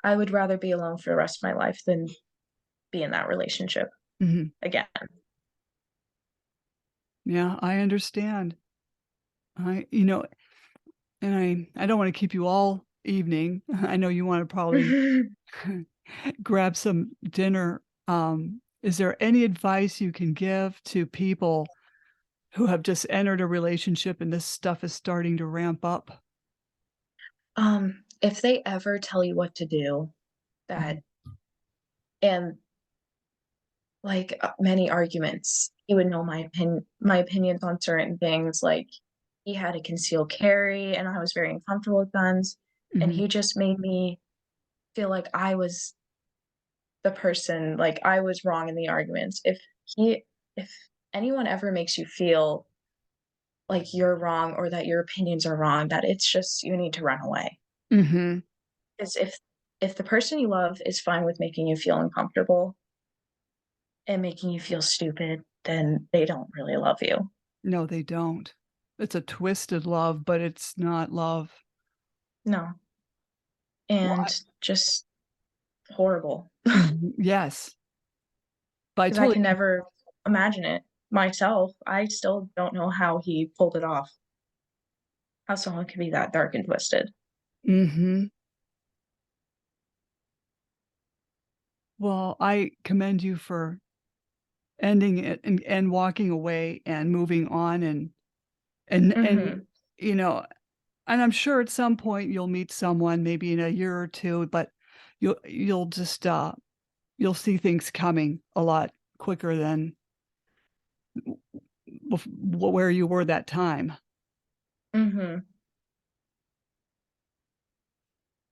[SPEAKER 2] I would rather be alone for the rest of my life than be in that relationship
[SPEAKER 1] Mhm.
[SPEAKER 2] again.
[SPEAKER 1] Yeah, I understand. I you know, and I don't wanna keep you all evening. I know you wanna probably grab some dinner. Is there any advice you can give to people who have just entered a relationship and this stuff is starting to ramp up?
[SPEAKER 2] If they ever tell you what to do, that
[SPEAKER 1] Mhm,
[SPEAKER 2] and like, many arguments. He would know my opinions on certain things, like, he had a concealed carry, and I was very uncomfortable with guns, and
[SPEAKER 1] mhm,
[SPEAKER 2] he just made me feel like I was the person like, I was wrong in the arguments. If anyone ever makes you feel like you're wrong or that your opinions are wrong, that it's just you need to run away.
[SPEAKER 1] mhm.
[SPEAKER 2] 'Cause if the person you love is fine with making you feel uncomfortable and making you feel stupid, then they don't really love you.
[SPEAKER 1] No, they don't. It's a twisted love, but it's not love.
[SPEAKER 2] No,
[SPEAKER 1] Well,
[SPEAKER 2] and just horrible.
[SPEAKER 1] yes, but I
[SPEAKER 2] Because I
[SPEAKER 1] totally.
[SPEAKER 2] can never imagine it myself. I still don't know how he pulled it off, how someone could be that dark and twisted.
[SPEAKER 1] Mhm. Well, I commend you for ending it and walking away and moving on and,
[SPEAKER 2] Mhm.
[SPEAKER 1] you know and I'm sure at some point you'll meet someone maybe in a year or 2, but you'll just, you'll see things coming a lot quicker than where you were that time.
[SPEAKER 2] Mhm.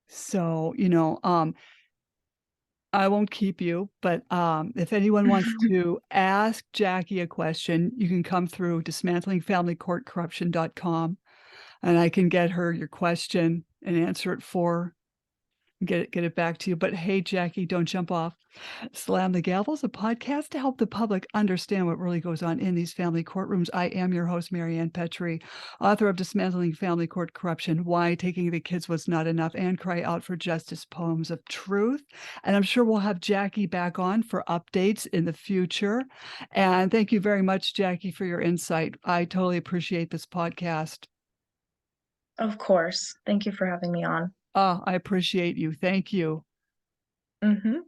[SPEAKER 1] So, I won't keep you, but, if anyone wants to ask Jackie a question, you can come through dismantlingfamilycourtcorruption.com, and I can get her your question and answer it for get it back to you. But hey, Jackie, don't jump off. Slam the Gavel is a podcast to help the public understand what really goes on in these family courtrooms. I am your host, Marianne Petrie, author of Dismantling Family Court Corruption, Why Taking the Kids Was Not Enough, and Cry Out for Justice, Poems of Truth. And I'm sure we'll have Jackie back on for updates in the future. And thank you very much, Jackie, for your insight. I totally appreciate this podcast.
[SPEAKER 2] Of course. Thank you for having me on.
[SPEAKER 1] Ah, I appreciate you. Thank you.
[SPEAKER 2] Mhm.